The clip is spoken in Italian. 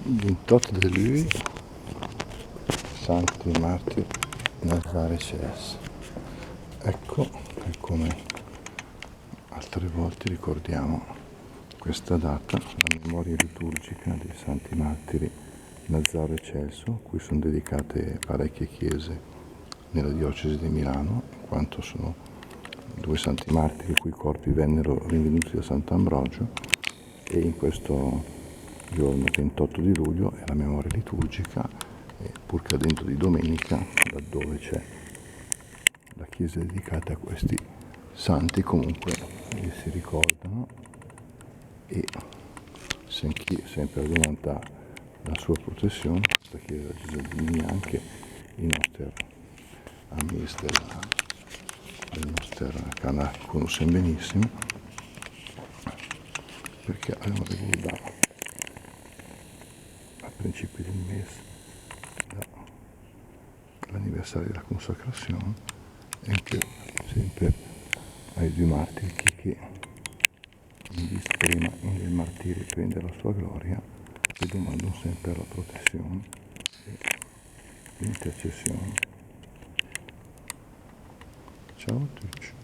28 de lui, Santi Martiri Nazare Cels. Ecco che come altre volte ricordiamo questa data, la memoria liturgica dei Santi Martiri Nazare e Celso, a cui sono dedicate parecchie chiese nella diocesi di Milano, in quanto sono due santi martiri i cui corpi vennero rinvenuti da Sant'Ambrogio, e in questo giorno 28 di luglio è la memoria liturgica, pur cadendo di domenica, laddove c'è la chiesa dedicata a questi santi, comunque si ricordano e sempre aumenta la sua protezione. Questa chiesa Gesù anche i nostri amici del nostro canale conoscono benissimo, perché abbiamo ricordato a principi del mese l'anniversario della consacrazione, e anche sempre ai due martiri che in vista prima del martirio prende la sua gloria, vi domando sempre la protezione e l'intercessione. Ciao a tutti.